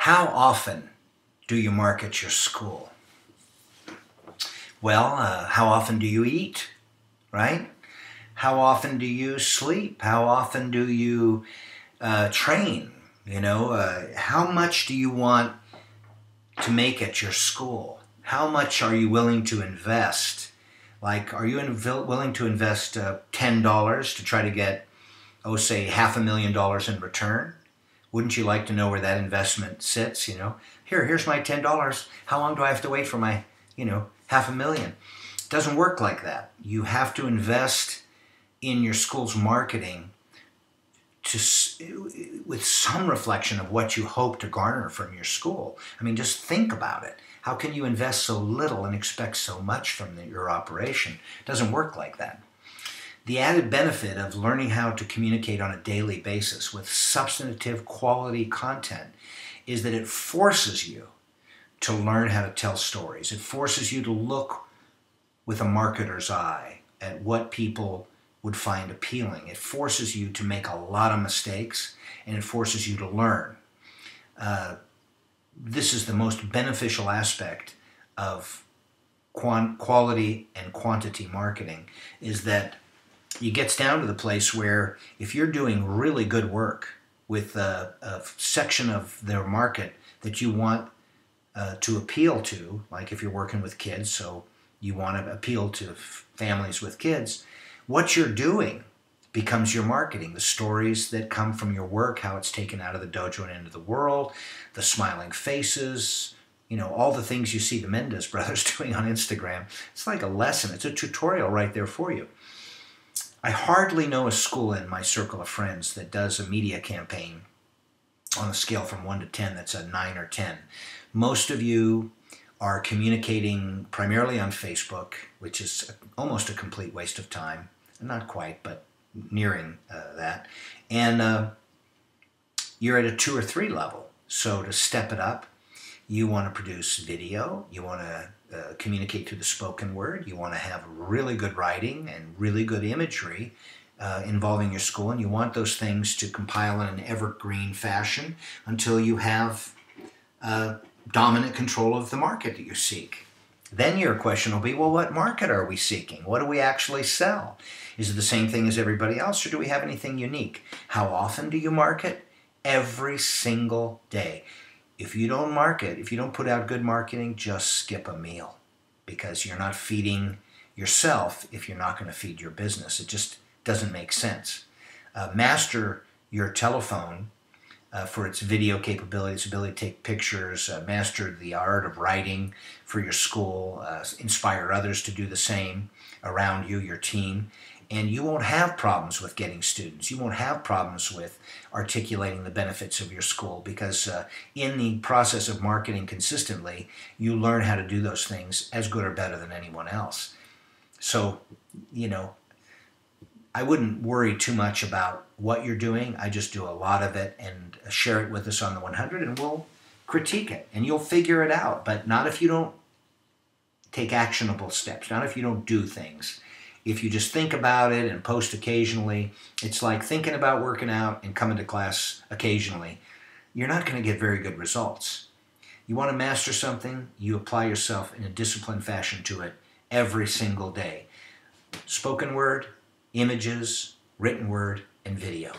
How often do you market your school? Well, how often do you eat, right? How often do you sleep? How often do you train? How much do you want to make at your school? How much are you willing to invest? Like, are you willing to invest $10 to try to get, say, $500,000 in return? Wouldn't you like to know where that investment sits? Here's my $10. How long do I have to wait for my, $500,000? It doesn't work like that. You have to invest in your school's marketing with some reflection of what you hope to garner from your school. I mean, just think about it. How can you invest so little and expect so much from your operation? It doesn't work like that. The added benefit of learning how to communicate on a daily basis with substantive quality content is that it forces you to learn how to tell stories. It forces you to look with a marketer's eye at what people would find appealing. It forces you to make a lot of mistakes, and it forces you to learn. This is the most beneficial aspect of quality and quantity marketing, is that it gets down to the place where if you're doing really good work with a section of their market that you want to appeal to, like if you're working with kids, so you want to appeal to families with kids, what you're doing becomes your marketing. The stories that come from your work, how it's taken out of the dojo and into the world, the smiling faces, all the things you see the Mendez brothers doing on Instagram. It's like a lesson. It's a tutorial right there for you. I hardly know a school in my circle of friends that does a media campaign on a scale from 1 to 10 that's a 9 or 10. Most of you are communicating primarily on Facebook, which is almost a complete waste of time. Not quite, but nearing that. And you're at a 2 or 3 level. So to step it up, you want to produce video, you want to communicate through the spoken word, you want to have really good writing and really good imagery involving your school, and you want those things to compile in an evergreen fashion until you have dominant control of the market that you seek. Then your question will be, well, what market are we seeking? What do we actually sell? Is it the same thing as everybody else, or do we have anything unique? How often do you market? Every single day. If you don't market, if you don't put out good marketing, just skip a meal, because you're not feeding yourself if you're not going to feed your business. It just doesn't make sense. Master your telephone for its video capabilities, ability to take pictures, master the art of writing for your school, inspire others to do the same around you, your team, and you won't have problems with getting students. You won't have problems with articulating the benefits of your school, because in the process of marketing consistently, you learn how to do those things as good or better than anyone else. So, I wouldn't worry too much about what you're doing. I just do a lot of it and share it with us on the 100, and we'll critique it, and you'll figure it out, but not if you don't take actionable steps, not if you don't do things. If you just think about it and post occasionally, it's like thinking about working out and coming to class occasionally. You're not going to get very good results. You want to master something, you apply yourself in a disciplined fashion to it every single day. Spoken word, images, written word, and video.